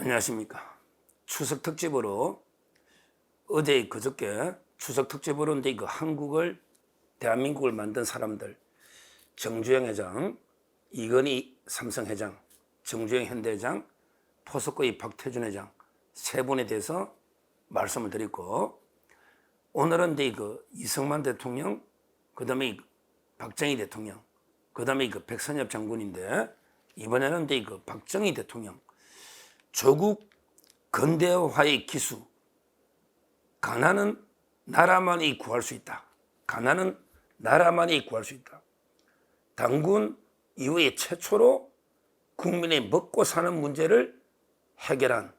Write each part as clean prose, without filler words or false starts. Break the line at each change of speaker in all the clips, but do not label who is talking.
안녕하십니까. 추석 특집으로 어제 그저께 추석 특집으로 이제 그 한국을 대한민국을 만든 사람들 정주영 회장, 이건희 삼성 회장, 정주영 현대 회장, 포스코의 박태준 회장 세 분에 대해서 말씀을 드리고 오늘은 이제 그 이승만 대통령, 그다음에 박정희 대통령, 그다음에 그 백선엽 장군인데 이번에는 이제 그 박정희 대통령 조국 근대화의 기수, 가난은 나라만이 구할 수 있다. 가난은 나라만이 구할 수 있다. 당군 이후에 최초로 국민의 먹고 사는 문제를 해결한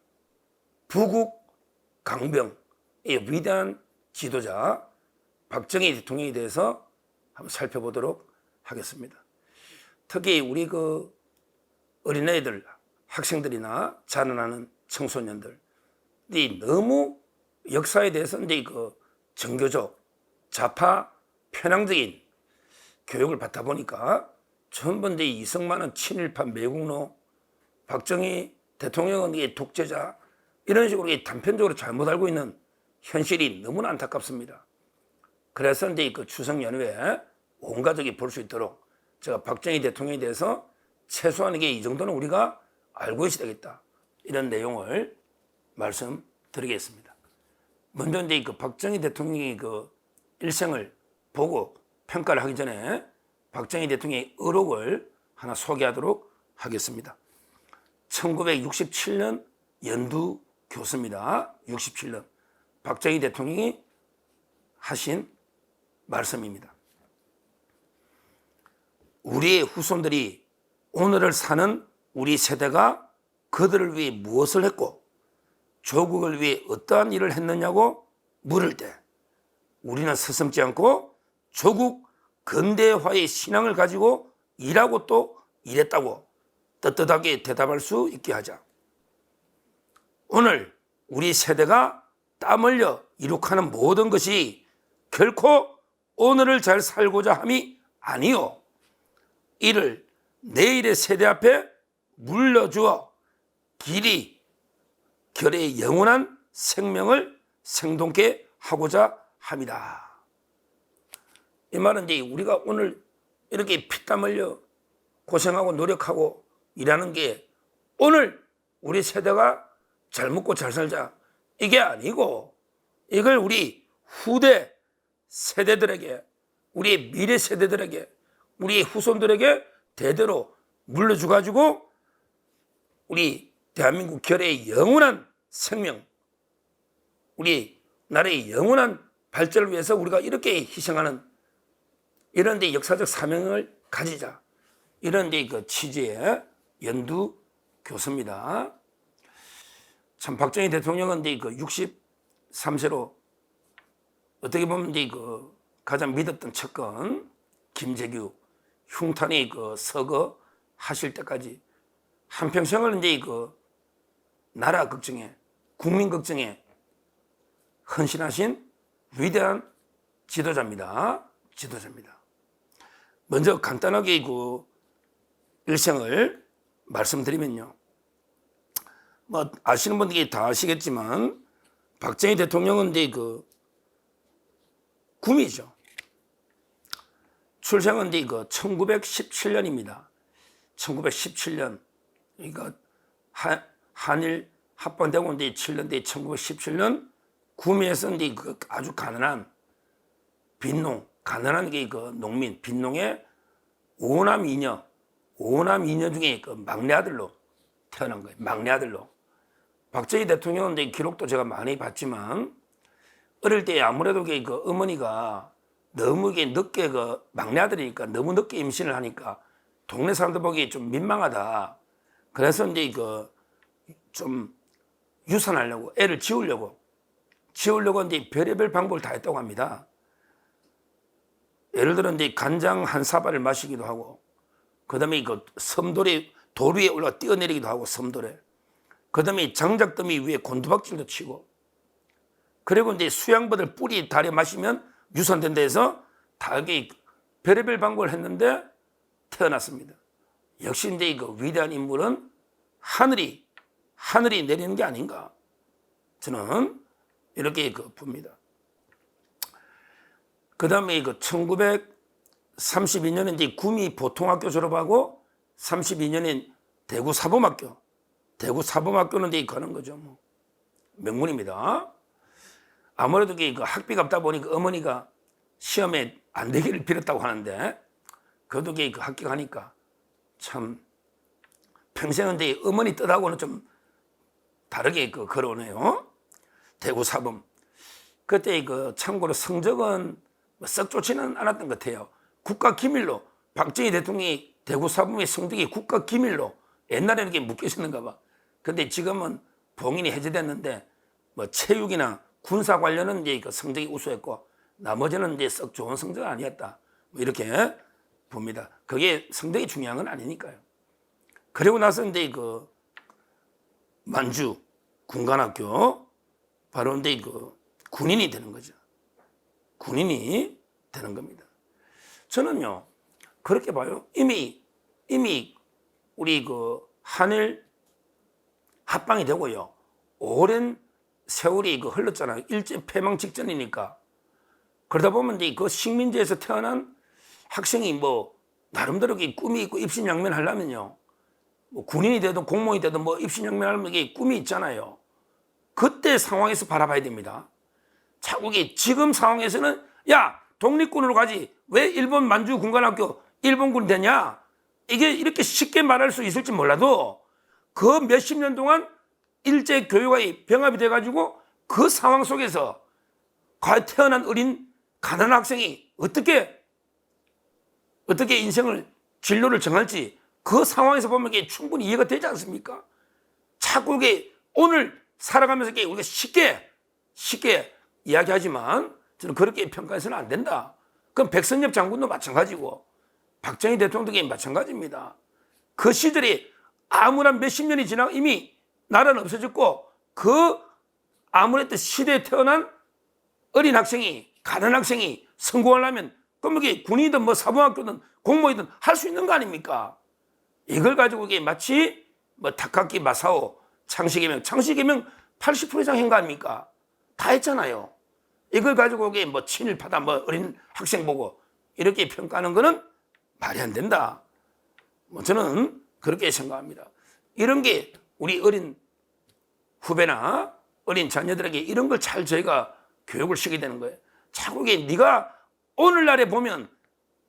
부국 강병의 위대한 지도자 박정희 대통령에 대해서 한번 살펴보도록 하겠습니다. 특히 우리 그 어린애들, 학생들이나 자라나는 청소년들이 너무 역사에 대해서 이제 그 정교적, 좌파, 편향적인 교육을 받다 보니까 전부 이제 이승만은 친일파 매국노, 박정희 대통령은 독재자 이런 식으로 단편적으로 잘못 알고 있는 현실이 너무나 안타깝습니다. 그래서 이제 그 추석 연휴에 온 가족이 볼 수 있도록 제가 박정희 대통령에 대해서 최소한 이 정도는 우리가 알고 있어야 되겠다. 이런 내용을 말씀드리겠습니다. 먼저 이제 그 박정희 대통령의 그 일생을 보고 평가를 하기 전에 박정희 대통령의 의록을 하나 소개하도록 하겠습니다. 1967년 연두 교수입니다. 67년 박정희 대통령이 하신 말씀입니다. 우리의 후손들이 오늘을 사는 우리 세대가 그들을 위해 무엇을 했고 조국을 위해 어떠한 일을 했느냐고 물을 때 우리는 서슴지 않고 조국 근대화의 신앙을 가지고 일하고 또 일했다고 떳떳하게 대답할 수 있게 하자. 오늘 우리 세대가 땀 흘려 이룩하는 모든 것이 결코 오늘을 잘 살고자 함이 아니요. 이를 내일의 세대 앞에 물려주어 길이 결의 영원한 생명을 생동케 하고자 합니다. 이 말은 이제 우리가 오늘 이렇게 피땀 흘려 고생하고 노력하고 일하는 게 오늘 우리 세대가 잘 먹고 잘 살자 이게 아니고 이걸 우리 후대 세대들에게 우리 미래 세대들에게 우리 후손들에게 대대로 물려줘가지고 우리 대한민국 결의 영원한 생명, 우리 나라의 영원한 발전을 위해서 우리가 이렇게 희생하는 이런 데 역사적 사명을 가지자. 이런 데 그 취지의 연두 교수입니다. 참 박정희 대통령은 이제 그 63세로 어떻게 보면 이제 그 가장 믿었던 측근 김재규 흉탄이 그 서거 하실 때까지 한평생을 이제 그 나라 걱정에 국민 걱정에 헌신하신 위대한 지도자입니다. 먼저 간단하게 그 일생을 말씀드리면요. 뭐 아시는 분들이 다 아시겠지만 박정희 대통령은 이제 그 구미죠. 출생은 이제 그 1917년입니다. 1917년. 그러니까 한일 합방되고 이제 7년 뒤 1917년 구미에서 이제 그 아주 가난한 빈농, 가난한 게 그 농민, 빈농의 5남 2녀 중에 그 막내 아들로 태어난 거예요. 막내 아들로. 박정희 대통령은 이제 기록도 제가 많이 봤지만 어릴 때 아무래도 그 어머니가 너무 늦게 그 막내 아들이니까 너무 늦게 임신을 하니까 동네 사람들 보기 좀 민망하다. 그래서 이제 그 좀 유산하려고 애를 지우려고 이제 별의별 방법을 다 했다고 합니다. 예를 들어 이제 간장 한 사발을 마시기도 하고, 그다음에 그 섬돌에 돌 위에 올라 뛰어내리기도 하고 섬돌에, 그다음에 장작더미 위에 곤두박질도 치고, 그리고 이제 수양버들 뿌리 달에 마시면 유산된다 해서 다 이게 별의별 방법을 했는데 태어났습니다. 역시 이제 그 위대한 인물은 하늘이 내리는 게 아닌가, 저는 이렇게 봅니다. 그 다음에 1932년에 이제 구미 보통학교 졸업하고 32년에 대구 사범학교는 이제 가는 거죠. 뭐. 명문입니다. 아무래도 학비가 없다 보니까 어머니가 시험에 안 되기를 빌었다고 하는데, 그래도 합격하니까 참 평생은 이제 어머니 뜻하고는 좀 다르게 걸어오네요. 대구 사범. 그때 참고로 성적은 썩 좋지는 않았던 것 같아요. 국가기밀로 박정희 대통령이 대구 사범의 성적이 국가기밀로 옛날에는 이게 묶여 있었는가 봐. 근데 지금은 봉인이 해제됐는데 뭐 체육이나 군사 관련은 이제 성적이 우수했고 나머지는 이제 썩 좋은 성적은 아니었다. 뭐 이렇게 봅니다. 그게 성적이 중요한 건 아니니까요. 그리고 나서 이제 만주 군관학교 바로 이제 군인이 되는 거죠. 군인이 되는 겁니다. 저는요 그렇게 봐요. 이미 우리 한일 합방이 되고요. 오랜 세월이 흘렀잖아요. 일제 패망 직전이니까. 그러다 보면 이제 식민지에서 태어난 학생이 뭐 나름대로 꿈이 있고 입신양면 하려면요. 뭐 군인이 되든 공무원이 되든 뭐 입신양면 하려면 이게 꿈이 있잖아요. 그때 상황에서 바라봐야 됩니다. 자꾸 지금 상황에서는 야 독립군으로 가지 왜 일본 만주 군관학교 일본군 되냐, 이게 이렇게 쉽게 말할 수 있을지 몰라도 그 몇십 년 동안 일제 교육과 병합이 돼가지고 그 상황 속에서 과연 태어난 어린 가난한 학생이 어떻게 인생을 진로를 정할지 그 상황에서 보면 이게 충분히 이해가 되지 않습니까? 자꾸 이게 오늘 살아가면서 이게 우리가 쉽게 이야기하지만 저는 그렇게 평가해서는 안 된다. 그럼 백선엽 장군도 마찬가지고 박정희 대통령도 마찬가지입니다. 그 시절에 아무런 몇십 년이 지나고 이미 나라는 없어졌고 그 아무래도 시대에 태어난 어린 학생이 가난한 학생이 성공하려면 그럼 이게 군이든 뭐 사범학교든 공무원이든 할 수 있는 거 아닙니까? 이걸 가지고 이게 마치 뭐 타카키 마사오 창시개명 80% 이상 한 거 아닙니까? 다 했잖아요. 이걸 가지고 이게 뭐 친일파다 뭐 어린 학생 보고 이렇게 평가하는 거는 말이 안 된다. 뭐 저는 그렇게 생각합니다. 이런 게 우리 어린 후배나 어린 자녀들에게 이런 걸 잘 저희가 교육을 시키게 되는 거예요. 자꾸 이게 네가 오늘날에 보면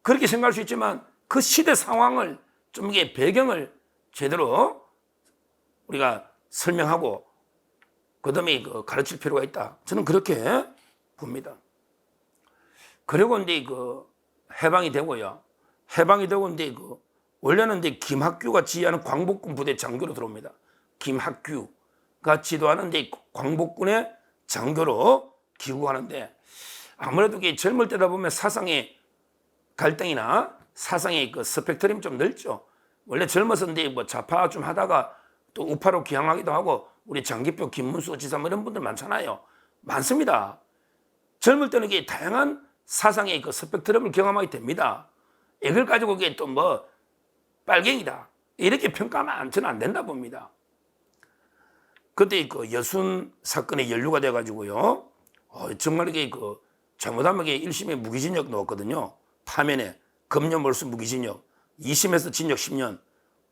그렇게 생각할 수 있지만 그 시대 상황을 좀 이게 배경을 제대로 우리가 설명하고 그다음에 가르칠 필요가 있다. 저는 그렇게 봅니다. 그리고 이제 해방이 되고요. 해방이 되고 이제 원래는 이제 김학규가 지휘하는 광복군 부대 장교로 들어옵니다. 김학규가 지도하는 이제 광복군의 장교로 귀국하는데 아무래도 젊을 때다 보면 사상의 갈등이나 사상의 스펙트럼이 좀 넓죠. 원래 젊어서 이제 뭐 좌파 좀 하다가 또 우파로 기항하기도 하고 우리 장기표, 김문수 지사 이런 분들 많잖아요. 많습니다. 젊을 때는 이게 다양한 사상의 스펙트럼을 경험하게 됩니다. 이걸 가지고 이게 또 뭐 빨갱이다 이렇게 평가하면 저는 안 된다 봅니다. 그때 여순 사건에 연루가 돼가지고요. 정말 이게 잘못하면 이게 1심에 무기징역 넣었거든요. 파면에 금년몰수 무기징역, 2심에서 징역 10년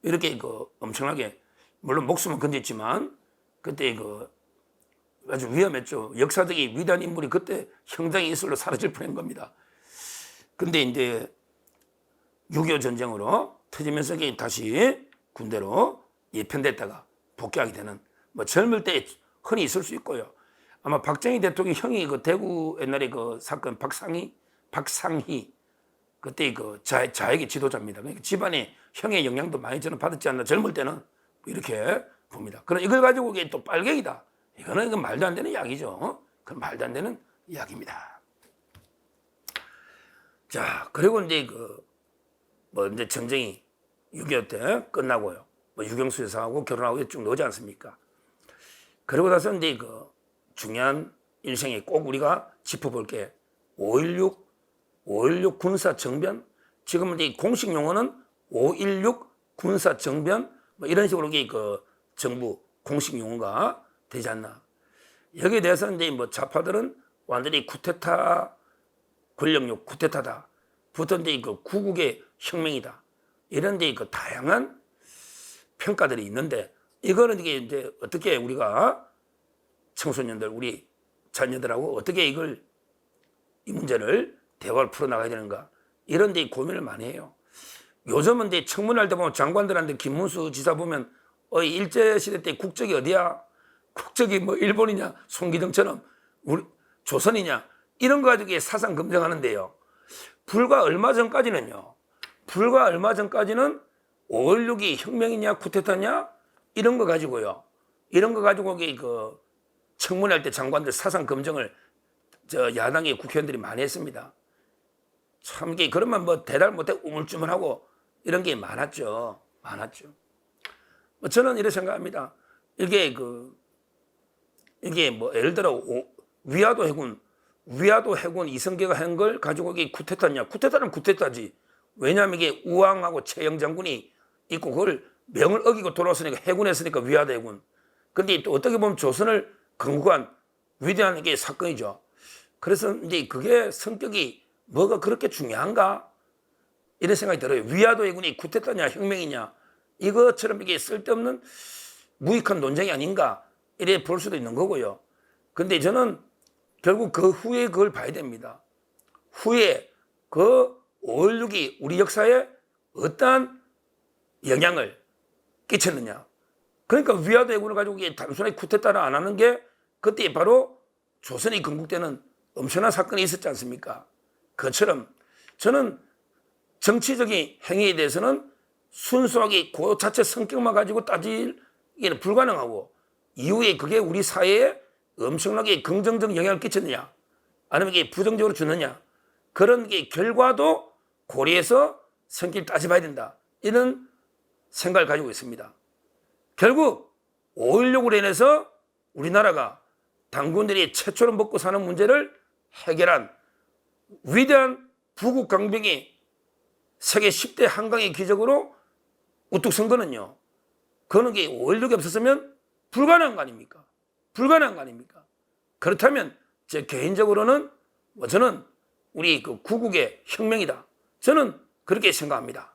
이렇게 엄청나게 물론 목숨은 건졌지만 그때 아주 위험했죠. 역사적인 위대한 인물이 그때 형장의 이슬로 사라질 뻔한 겁니다. 근데 이제 6.25 전쟁으로 터지면서 다시 군대로 예편됐다가 복귀하게 되는 뭐 젊을 때 흔히 있을 수 있고요. 아마 박정희 대통령 형이 대구 옛날에 사건 박상희 그때 좌익의 지도자입니다. 그러니까 집안에 형의 영향도 많이 저는 받았지 않나 젊을 때는 이렇게 봅니다. 그럼 이걸 가지고 이게 또 빨갱이다. 이건 말도 안 되는 이야기죠. 그건 말도 안 되는 이야기입니다. 자, 그리고 이제 이제 전쟁이 6.25 때 끝나고요. 뭐 유경수 여사하고 결혼하고 쭉 나오지 않습니까? 그리고 나서 이제 중요한 일생에 꼭 우리가 짚어볼 게 5.16 군사 정변. 지금은 이제 공식 용어는 5.16 군사 정변 뭐 이런 식으로 정부 공식 용어가 되지 않나. 여기에 대해서는 이제 뭐 좌파들은 완전히 쿠데타 권력욕 쿠데타다. 붙은 그 구국의 혁명이다. 이런 데 그 다양한 평가들이 있는데 이거는 이제 어떻게 우리가 청소년들 우리 자녀들하고 어떻게 이 문제를 대화를 풀어나가야 되는가 이런 데 고민을 많이 해요. 요즘은 이제 청문할 때 보면 장관들한테 김문수 지사 보면 일제시대 때 국적이 어디야? 국적이 뭐 일본이냐 송기정처럼 우리 조선이냐 이런 거 가지고 사상 검증하는데요. 불과 얼마 전까지는 5.16이 혁명이냐 쿠데타냐 이런 거 가지고요. 이런 거 가지고 그 청문할 때 장관들 사상 검증을 야당의 국회의원들이 많이 했습니다. 참 이게 그러면 뭐 대답 못해 우물쭈물하고 이런 게 많았죠. 저는 이렇게 생각합니다. 이게 뭐 예를 들어 위화도 해군 이성계가 한 걸 가지고 이게 쿠데타냐? 쿠데타는 쿠데타지. 왜냐하면 이게 우왕하고 최영 장군이 있고 그걸 명을 어기고 돌아왔으니까 해군했으니까 위화도 해군. 근데 또 어떻게 보면 조선을 건국한 위대한 이게 사건이죠. 그래서 이제 그게 성격이 뭐가 그렇게 중요한가? 이런 생각이 들어요. 위화도 해군이 쿠데타냐 혁명이냐 이것처럼 이게 쓸데없는 무익한 논쟁이 아닌가 이래 볼 수도 있는 거고요. 근데 저는 결국 그 후에 그걸 봐야 됩니다. 후에 그 5.16이 우리 역사에 어떠한 영향을 끼쳤느냐. 그러니까 위화도 해군을 가지고 단순하게 쿠데타를 안 하는 게 그때 바로 조선이 건국되는 엄청난 사건이 있었지 않습니까? 그처럼 저는 정치적인 행위에 대해서는 순수하게 그 자체 성격만 가지고 따지기는 불가능하고 이후에 그게 우리 사회에 엄청나게 긍정적 영향을 끼쳤느냐 아니면 이게 부정적으로 주느냐 그런 게 결과도 고려해서 성격을 따져봐야 된다. 이런 생각을 가지고 있습니다. 결국 5.16으로 인해서 우리나라가 당군들이 최초로 먹고 사는 문제를 해결한 위대한 부국 강병이 세계 10대 한강의 기적으로 우뚝 선 거는요. 그거는 5.16이 없었으면 불가능한 거 아닙니까? 그렇다면 제 개인적으로는 저는 우리 그 구국의 혁명이다. 저는 그렇게 생각합니다.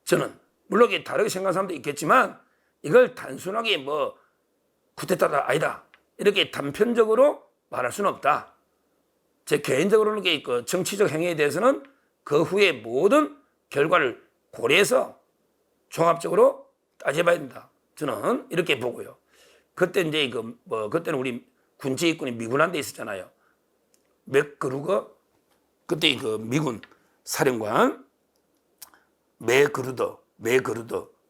저는 물론 다르게 생각하는 사람도 있겠지만 이걸 단순하게 뭐 쿠데타다 아니다 이렇게 단편적으로 말할 수는 없다. 제 개인적으로는 그 정치적 행위에 대해서는 그 후에 모든 결과를 고려해서 종합적으로 따져봐야 된다. 저는 이렇게 보고요. 그때 이제 그때는 우리 군지휘권이 미군한테 있었잖아요. 맥그루거 그때 그 미군 사령관 매그루더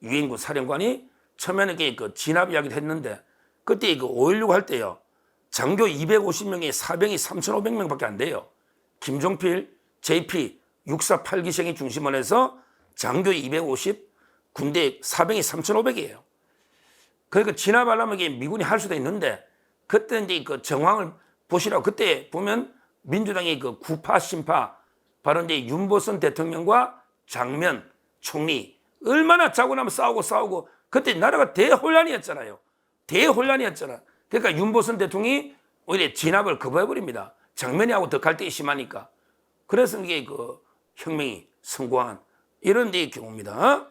유엔군 사령관이 처음에는 그 진압 이야기를 했는데 그때 그 5.16 할 때요. 장교 250명에 사병이 3,500명밖에 안 돼요. 김종필, JP, 648기생이 중심을 해서 장교 250, 군대 사병이 3,500이에요. 그러니까 진압하려면 이게 미군이 할 수도 있는데 그때 이제 그 정황을 보시라고 그때 보면 민주당의 그 구파 신파 바로 이제 윤보선 대통령과 장면 총리 얼마나 자고 나면 싸우고 그때 나라가 대혼란이었잖아. 그러니까 윤보선 대통령이 오히려 진압을 거부해버립니다. 장면이하고 더 갈등이 심하니까. 그래서 이게 그 혁명이 성공한 이런 데 경우입니다.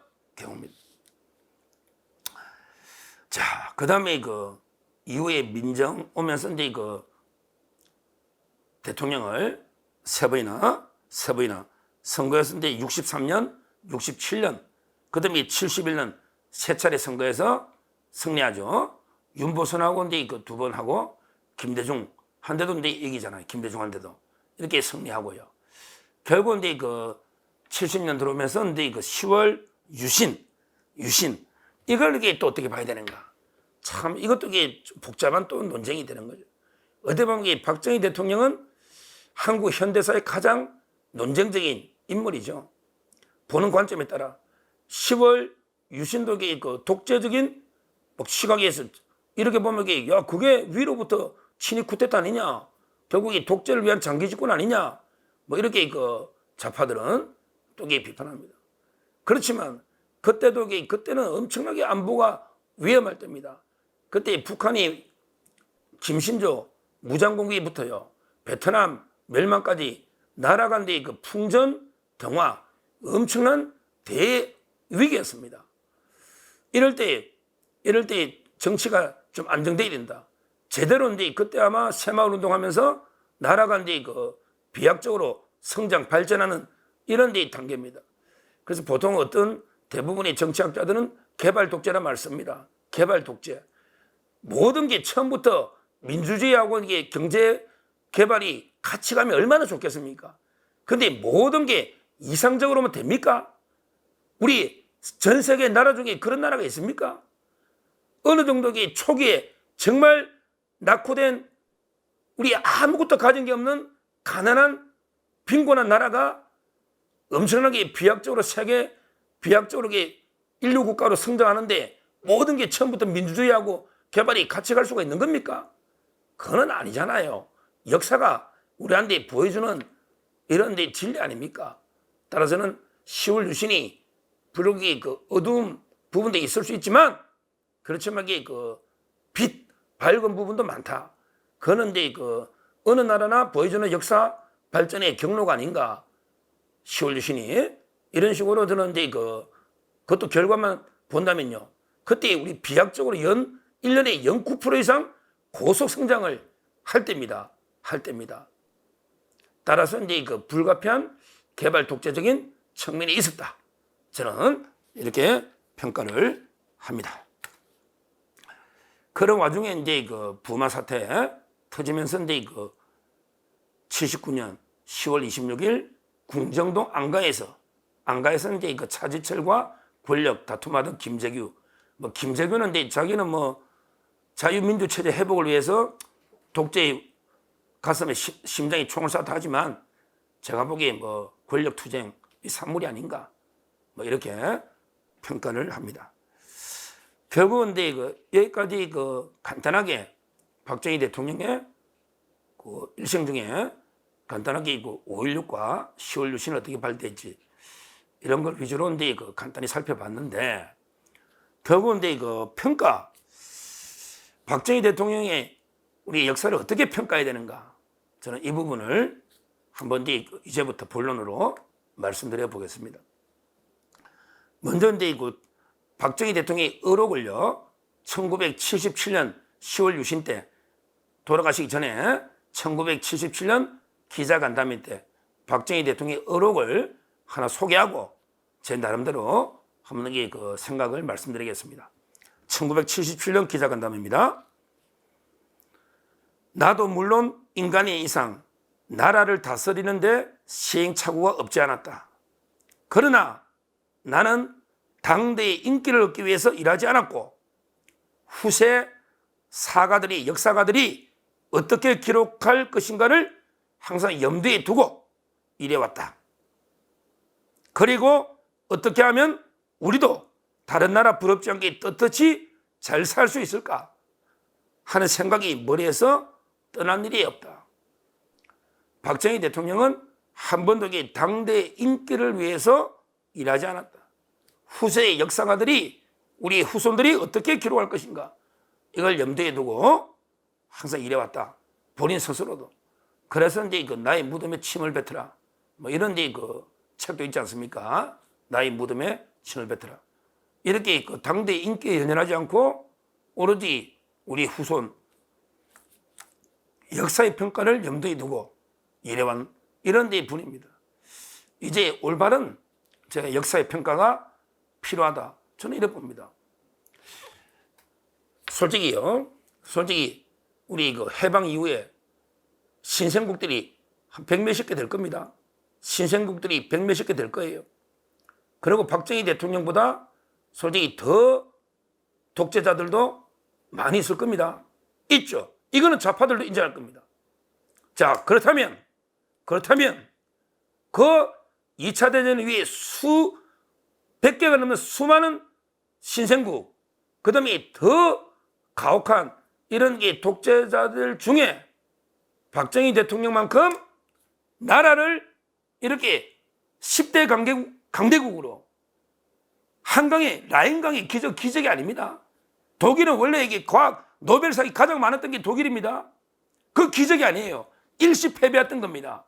자, 그 다음에 그 이후에 민정 오면서 이제 그 대통령을 세 번이나 선거에서 이제 63년, 67년, 그 다음에 71년 세 차례 선거에서 승리하죠. 윤보선하고 이제 그 두 번 하고 김대중 한데도 이제 이기잖아요. 김대중 한데도 이렇게 승리하고요. 결국 이제 그 70년 들어오면서 이제 그 10월 유신 이걸 이게 또 어떻게 봐야 되는가? 참 이것도 이게 복잡한 또 논쟁이 되는 거죠. 어떻게 보면 이게 박정희 대통령은 한국 현대사의 가장 논쟁적인 인물이죠. 보는 관점에 따라 10월 유신독의 그 독재적인 시각에서 이렇게 보면 그게 위로부터 친위 쿠데타 아니냐? 결국 이 독재를 위한 장기 집권 아니냐? 뭐 이렇게 그 좌파들은 또 비판합니다. 그렇지만 그때는 엄청나게 안보가 위험할 때입니다. 그때 북한이 김신조 무장공격부터요 베트남 멸망까지 나라 간의 그 풍전 등화 엄청난 대위기였습니다. 이럴 때 정치가 좀 안정돼야 된다. 제대로 이제 그때 아마 새마을 운동하면서 나라가 이제 그 비약적으로 성장 발전하는 이런 데 단계입니다. 그래서 보통 어떤 대부분의 정치학자들은 개발 독재라 말씀니다. 개발 독재. 모든 게 처음부터 민주주의하고 이게 경제 개발이 같이 가면 얼마나 좋겠습니까? 근데 모든 게 이상적으로면 됩니까? 우리 전 세계 나라 중에 그런 나라가 있습니까? 어느 정도의 초기에 정말 낙후된 우리 아무것도 가진 게 없는 가난한 빈곤한 나라가 엄청나게 비약적으로 세계 비약적으로 인류 국가로 성장하는데 모든 게 처음부터 민주주의하고 개발이 같이 갈 수가 있는 겁니까? 그건 아니잖아요. 역사가 우리한테 보여주는 이런 데 진리 아닙니까? 따라서는 10월 유신이 비록 그 어두운 부분도 있을 수 있지만 그렇지만 그 빛 밝은 부분도 많다. 그거는 이제 그 어느 나라나 보여주는 역사 발전의 경로가 아닌가. 10월 유신이 이런 식으로 저는 이제 그것도 결과만 본다면요. 그때 우리 비약적으로 연 1년에 0.9% 이상 고속 성장을 할 때입니다. 따라서 이제 그 불가피한 개발 독재적인 측면이 있었다. 저는 이렇게 평가를 합니다. 그런 와중에 이제 그 부마 사태 터지면서 이제 그 79년 10월 26일 궁정동 안가에서 이제 그 차지철과 권력 다툼하던 김재규. 김재규는 이제 자기는 자유민주 체제 회복을 위해서 독재의 가슴에 심장에 총을 쐈다 하지만 제가 보기에 권력 투쟁 이 산물이 아닌가 이렇게 평가를 합니다. 결국은 여기까지 간단하게 박정희 대통령의 일생 중에 간단하게 5.16과 10월 유신을 어떻게 발대했지 이런 걸 위주로 간단히 살펴봤는데 결국은 평가 박정희 대통령의 우리 역사를 어떻게 평가해야 되는가 저는 이 부분을 한번 이제부터 본론으로 말씀드려 보겠습니다. 먼저 박정희 대통령의 의록을요 1977년 10월 유신 때 돌아가시기 전에 1977년 기자간담회 때 박정희 대통령의 의록을 하나 소개하고 제 나름대로 한번 그 생각을 말씀드리겠습니다. 1977년 기자간담회입니다. 나도 물론 인간의 이상 나라를 다스리는데 시행착오가 없지 않았다. 그러나 나는 당대의 인기를 얻기 위해서 일하지 않았고 후세 사가들이 역사가들이 어떻게 기록할 것인가를 항상 염두에 두고 일해왔다. 그리고 어떻게 하면 우리도 다른 나라 부럽지 않게 떳떳이 잘 살 수 있을까 하는 생각이 머리에서 떠난 일이 없다. 박정희 대통령은 한 번도 당대의 인기를 위해서 일하지 않았다. 후세의 역사가들이 우리 후손들이 어떻게 기록할 것인가 이걸 염두에 두고 항상 일해왔다. 본인 스스로도. 그래서 이제 나의 무덤에 침을 뱉으라. 이런 책도 있지 않습니까? 나의 무덤에 침을 뱉으라. 이렇게 당대의 인기에 연연하지 않고 오로지 우리 후손 역사의 평가를 염두에 두고 일해온 이런 데 분입니다. 이제 올바른 제가 역사의 평가가 필요하다. 저는 이렇게 봅니다. 솔직히 우리 해방 이후에 신생국들이 한 100몇십 개 될 겁니다. 신생국들이 100몇십 개 될 거예요. 그리고 박정희 대통령보다 솔직히 더 독재자들도 많이 있을 겁니다. 있죠. 이거는 좌파들도 인정할 겁니다. 자, 그렇다면 그 2차 대전 이후에 수백 개가 넘는 수많은 신생국, 그 다음에 더 가혹한 이런 독재자들 중에 박정희 대통령만큼 나라를 이렇게 10대 강대국으로 한강의 라인강의 기적이 아닙니다. 독일은 원래 이게 과학 노벨상이 가장 많았던 게 독일입니다. 그 기적이 아니에요. 일시 패배했던 겁니다.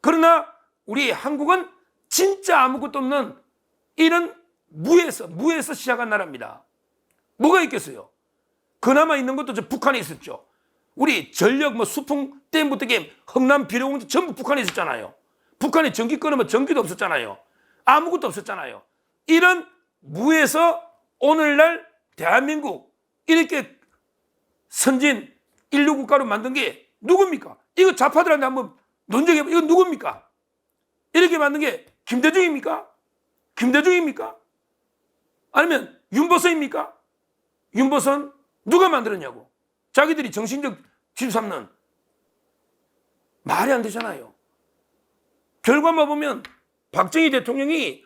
그러나 우리 한국은 진짜 아무것도 없는 이런 무에서 시작한 나라입니다. 뭐가 있겠어요? 그나마 있는 것도 저 북한에 있었죠. 우리 전력 수풍 때부터 흥남 비료공장 전부 북한에 있었잖아요. 북한에 전기 끊으면 전기도 없었잖아요. 아무것도 없었잖아요. 이런 무에서 오늘날 대한민국 이렇게 선진 인류 국가로 만든 게 누굽니까? 이거 좌파들한테 한번 논쟁해봐. 이거 누굽니까? 이렇게 만든 게 김대중입니까? 김대중입니까? 아니면 윤보선입니까? 윤보선 누가 만들었냐고. 자기들이 정신적 지주 삼는 말이 안 되잖아요. 결과만 보면 박정희 대통령이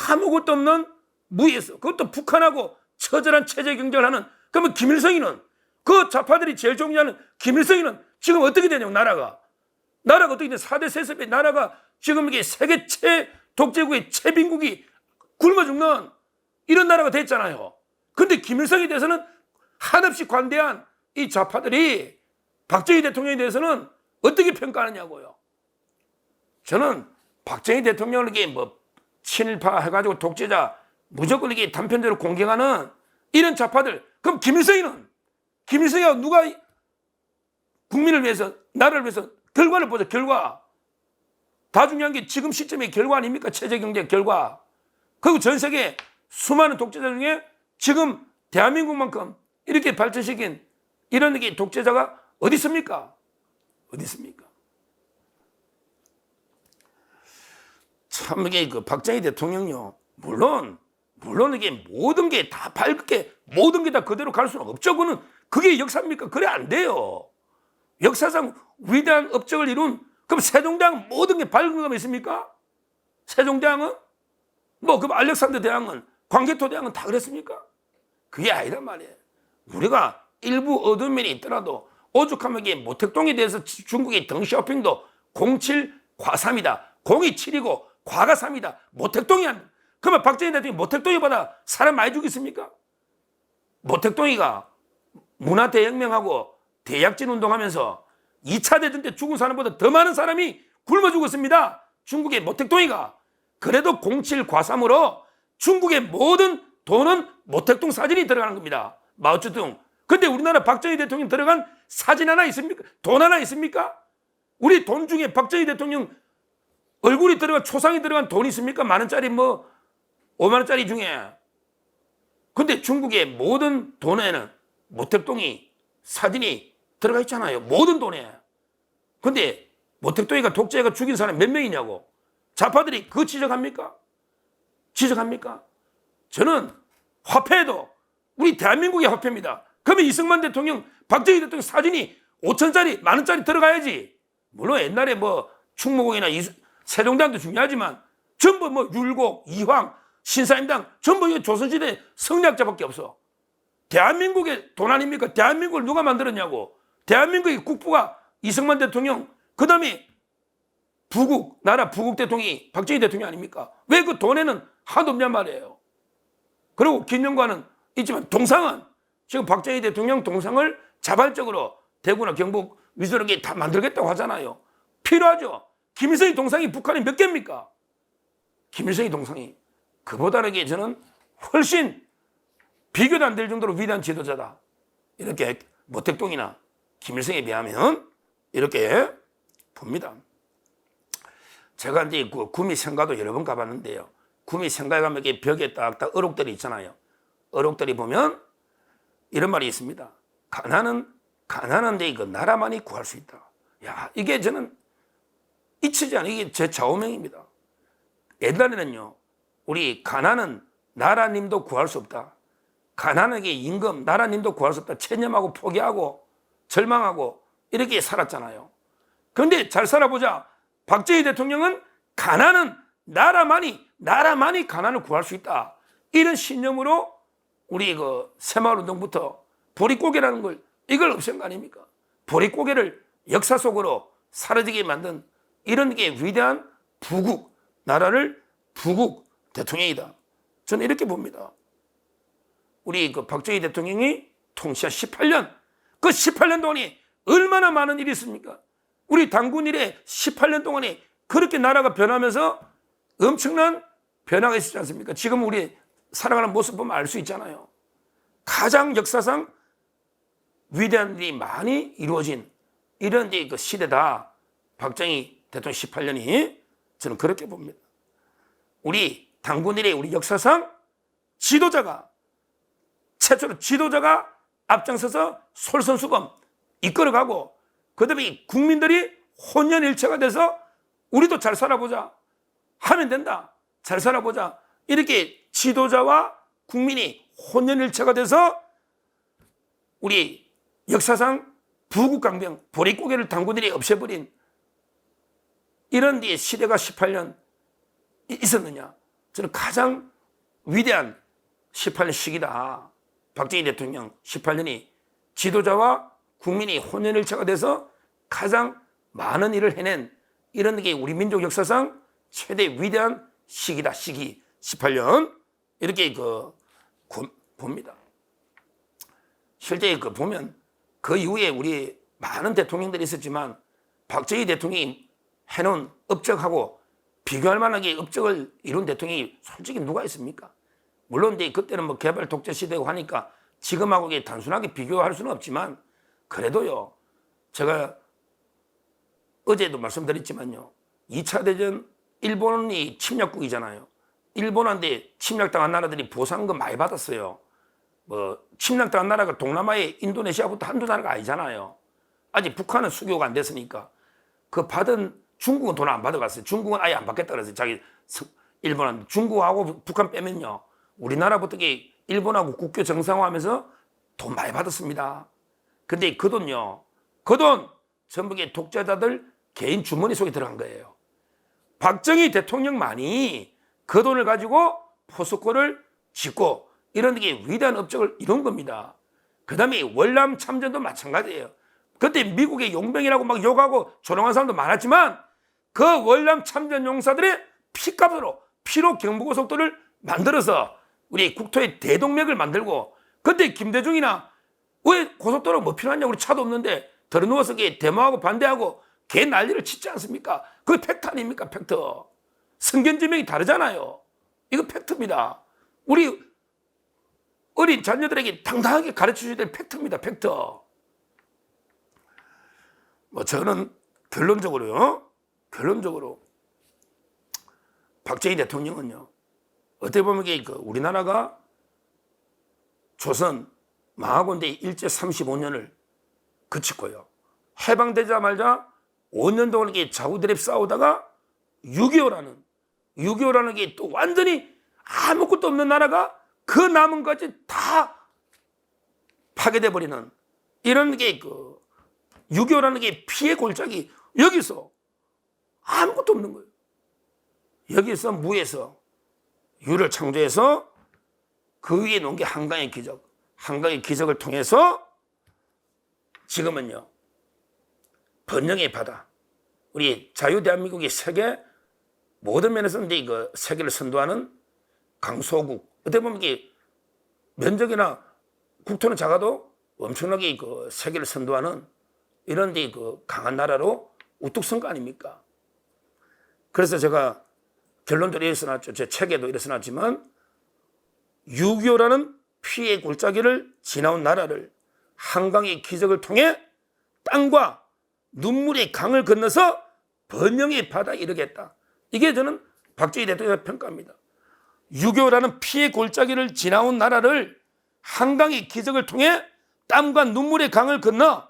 아무것도 없는 무에서, 그것도 북한하고 처절한 체제 경쟁을 하는, 그러면 김일성이는, 그 좌파들이 제일 존경하는 김일성이는 지금 어떻게 되냐고. 나라가 어떻게 되냐. 4대 세습의 나라가 지금 이게 세계 독재국의 최빈국이 굶어 죽는 이런 나라가 됐잖아요. 근데 김일성에 대해서는 한없이 관대한 이 좌파들이 박정희 대통령에 대해서는 어떻게 평가하느냐고요. 저는 박정희 대통령을 이게 친일파 해가지고 독재자 무조건 이게 단편적으로 공격하는 이런 좌파들, 그럼 김일성이가 누가 국민을 위해서, 나라를 위해서 결과를 보죠. 결과. 다 중요한 게 지금 시점의 결과 아닙니까? 체제 경제 결과. 그리고 전 세계 수많은 독재자 중에 지금 대한민국만큼 이렇게 발전시킨 이런 게 독재자가 어디 있습니까? 어디 있습니까? 참 이게 박정희 대통령요. 물론 이게 모든 게 다 밝게, 모든 게 다 그대로 갈 수는 없죠. 그게 역사입니까? 그래 안 돼요. 역사상 위대한 업적을 이룬, 그럼 세종대왕 모든 게 밝은 거 있습니까? 세종대왕은? 그럼 알렉산더 대왕은, 광개토 대왕은 다 그랬습니까? 그게 아니란 말이에요. 우리가 일부 어두운 면이 있더라도 오죽하면 이게 모택동에 대해서 중국의 덩쇼핑도 07 과3이다. 02 7이고 과가 3이다. 모택동이 안 돼. 그러면 박정희 대통령이 모택동이보다 사람 많이 죽였습니까? 모택동이가 문화대혁명하고 대약진 운동하면서 2차 대전 때 죽은 사람보다 더 많은 사람이 굶어 죽었습니다. 중국의 모택동이가. 그래도 07 과3으로 중국의 모든 돈은 모택동 사진이 들어가는 겁니다. 마오쩌둥. 근데 우리나라 박정희 대통령 들어간 사진 하나 있습니까? 돈 하나 있습니까? 우리 돈 중에 박정희 대통령 얼굴이 들어간, 초상이 들어간 돈이 있습니까? 10,000원짜리 5만원짜리 중에. 근데 중국의 모든 돈에는 모택동이 사진이 들어가 있잖아요. 모든 돈에. 근데 모택동이가 독재가 죽인 사람 몇 명이냐고. 좌파들이 그거 지적합니까? 지적합니까? 저는 화폐도 우리 대한민국의 화폐입니다. 그러면 이승만 대통령, 박정희 대통령 사진이 5천짜리, 10,000원짜리 들어가야지. 물론 옛날에 충무공이나 세종대왕도 중요하지만 전부 율곡, 이황, 신사임당 전부 이거 조선시대 성리학자밖에 없어. 대한민국의 돈 아닙니까? 대한민국을 누가 만들었냐고. 대한민국의 국부가 이승만 대통령, 그 다음에 나라 부국 대통령이 박정희 대통령 아닙니까? 왜 그 돈에는 하나도 없냔 말이에요. 그리고 기념관은 있지만 동상은 지금 박정희 대통령 동상을 자발적으로 대구나 경북 위주로 다 만들겠다고 하잖아요. 필요하죠. 김일성의 동상이 북한에 몇 개입니까? 김일성의 동상이. 그보다는 저는 훨씬 비교도 안 될 정도로 위대한 지도자다. 이렇게 모택동이나 김일성에 비하면 이렇게 봅니다. 제가 이제 구미 생가도 여러 번 가봤는데요. 구미 생가에 가면 이렇게 벽에 딱딱 어록들이 있잖아요. 어록들이 보면 이런 말이 있습니다. 가난한데 이거 나라만이 구할 수 있다. 야, 이게 저는 잊히지 않아요. 이게 제 좌우명입니다. 옛날에는요, 우리 가난은 나라님도 구할 수 없다. 가난하게 임금, 나라님도 구할 수 없다. 체념하고 포기하고 절망하고 이렇게 살았잖아요. 그런데 잘 살아보자. 박정희 대통령은 가난은 나라만이 가난을 구할 수 있다. 이런 신념으로 우리 새마을운동부터 보릿고개라는 이걸 없앤 거 아닙니까? 보릿고개를 역사 속으로 사라지게 만든 이런 게 위대한 나라를 부국 대통령이다. 저는 이렇게 봅니다. 우리 박정희 대통령이 통치한 18년, 그 18년 동안에 얼마나 많은 일이 있습니까? 우리 당군 이래 18년 동안에 그렇게 나라가 변하면서 엄청난 변화가 있었지 않습니까? 지금 우리 살아가는 모습 보면 알 수 있잖아요. 가장 역사상 위대한 일이 많이 이루어진 이런 그 시대다. 박정희 대통령 18년이 저는 그렇게 봅니다. 우리 당군 이래 우리 역사상 지도자가 최초로 지도자가 앞장서서 솔선수범 이끌어가고 그다음에 국민들이 혼연일체가 돼서 우리도 잘 살아보자 하면 된다. 잘 살아보자. 이렇게 지도자와 국민이 혼연일체가 돼서 우리 역사상 부국강병 보릿고개를 당군들이 없애버린 이런 뒤에 시대가 18년 있었느냐. 저는 가장 위대한 18년 시기다. 박정희 대통령 18년이 지도자와 국민이 혼연일체가 돼서 가장 많은 일을 해낸 이런 게 우리 민족 역사상 최대 위대한 시기다. 시기 18년 이렇게 봅니다. 실제 보면 그 이후에 우리 많은 대통령들이 있었지만 박정희 대통령이 해놓은 업적하고 비교할 만하게 업적을 이룬 대통령이 솔직히 누가 있습니까? 물론 그때는 뭐 개발 독재 시대고 하니까 지금하고 단순하게 비교할 수는 없지만 그래도요. 제가 어제도 말씀드렸지만요. 2차 대전 일본이 침략국이잖아요. 일본한테 침략당한 나라들이 보상금 많이 받았어요. 뭐 침략당한 나라가 동남아의 인도네시아부터 한두 나라가 아니잖아요. 아직 북한은 수교가 안 됐으니까. 그 받은 중국은 돈 안 받아갔어요. 중국은 아예 안 받겠다 그랬어요. 자기 일본한테. 중국하고 북한 빼면요. 우리나라부터 일본하고 국교 정상화하면서 돈 많이 받았습니다. 근데 그 돈요. 그 돈 전부 독재자들 개인 주머니 속에 들어간 거예요. 박정희 대통령만이 그 돈을 가지고 포스코를 짓고 이런 게 위대한 업적을 이룬 겁니다. 그 다음에 월남 참전도 마찬가지예요. 그때 미국의 용병이라고 막 욕하고 조롱한 사람도 많았지만 그 월남 참전 용사들의 피값으로 피로 경부고속도를 만들어서 우리 국토의 대동맥을 만들고 그때 김대중이나 왜 고속도로가 뭐 필요하냐고 우리 차도 없는데 들어누워서 데모하고 반대하고 개 난리를 치지 않습니까? 그게 팩트 아닙니까? 팩트. 성견지명이 다르잖아요. 이거 팩트입니다. 우리 어린 자녀들에게 당당하게 가르쳐줘야 될 팩트입니다. 팩트. 뭐 저는 결론적으로 박정희 대통령은요. 어떻게 보면 우리나라가 조선 망하고 일제 35년을 그치고요. 해방되자마자 5년 동안 좌우드랩 싸우다가 6.25라는 게 또 완전히 아무것도 없는 나라가 그 남은 것이 다 파괴돼 버리는 이런 게 6.25라는 게 피해 골짜기 여기서 아무것도 없는 거예요. 여기서 무에서 유를 창조해서 그 위에 놓은 게 한강의 기적. 한강의 기적을 통해서 지금은요. 번영의 바다. 우리 자유대한민국이 세계 모든 면에서 이제 세계를 선도하는 강소국. 어떻게 보면 이게 면적이나 국토는 작아도 엄청나게 세계를 선도하는 이런 데 강한 나라로 우뚝 선 거 아닙니까? 그래서 제가 결론적으로 이래서 놨죠. 제 책에도 이래서 놨지만 6.25라는 피해 골짜기를 지나온 나라를 한강의 기적을 통해 땅과 눈물의 강을 건너서 번영의 바다에 이르겠다. 이게 저는 박정희 대통령의 평가입니다. 6.25라는 피해 골짜기를 지나온 나라를 한강의 기적을 통해 땀과 눈물의 강을 건너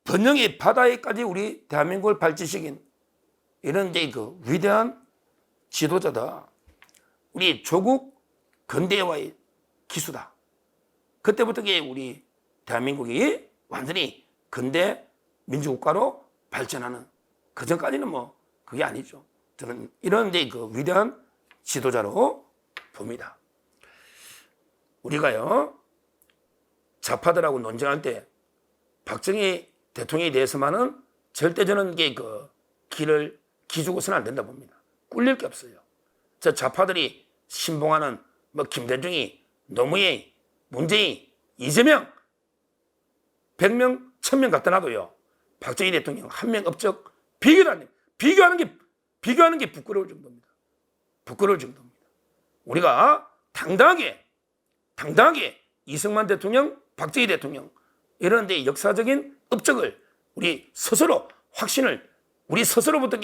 번영의 바다에까지 우리 대한민국을 발전시킨 이런 이제 위대한 지도자다. 우리 조국 근대화의 기수다. 그때부터 우리 대한민국이 완전히 근대 민주국가로 발전하는 그 전까지는 뭐 그게 아니죠. 저는 이런 이제 위대한 지도자로 봅니다. 우리가요 좌파들하고 논쟁할 때 박정희 대통령에 대해서만은 절대 저는 길을 기주고서는 안 된다 봅니다. 꿀릴 게 없어요. 저 좌파들이 신봉하는 뭐 김대중이, 노무현, 문재인, 이재명 100명, 1000명 갖다 놔도요. 박정희 대통령 한 명 업적 비교도 안 돼. 비교하는 게 부끄러울 정도입니다. 부끄러울 정도입니다. 우리가 당당하게 이승만 대통령, 박정희 대통령 이런 데 역사적인 업적을 우리 스스로 확신을 우리 스스로부터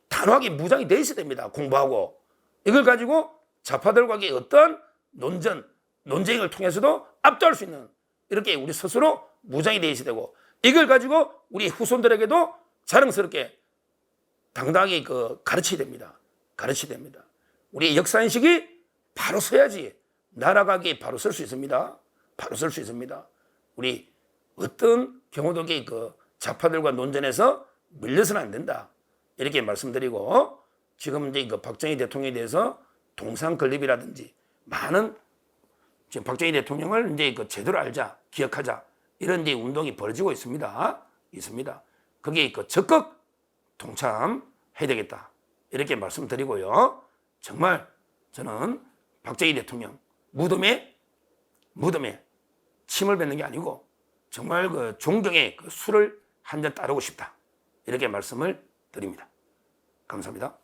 단호하게 무장이 돼 있어야 됩니다. 공부하고 이걸 가지고 좌파들과의 어떤 논쟁을 통해서도 압도할 수 있는 이렇게 우리 스스로 무장이 돼 있어야 되고 이걸 가지고 우리 후손들에게도 자랑스럽게 당당하게 가르쳐야 됩니다. 가르쳐야 됩니다. 우리 역사인식이 바로 서야지 나라가 바로 설 수 있습니다. 바로 설 수 있습니다. 우리 어떤 경우도 좌파들과 논전에서 밀려서는 안 된다. 이렇게 말씀드리고 지금 이제 박정희 대통령에 대해서 동상 건립이라든지 많은 지금 박정희 대통령을 이제 제대로 알자, 기억하자 이런 이제 운동이 벌어지고 있습니다. 거기에 적극 동참해야 되겠다. 이렇게 말씀드리고요. 정말 저는 박정희 대통령 무덤에 침을 뱉는 게 아니고 정말 존경의 술을 한 잔 따르고 싶다. 이렇게 말씀을 드립니다. 감사합니다.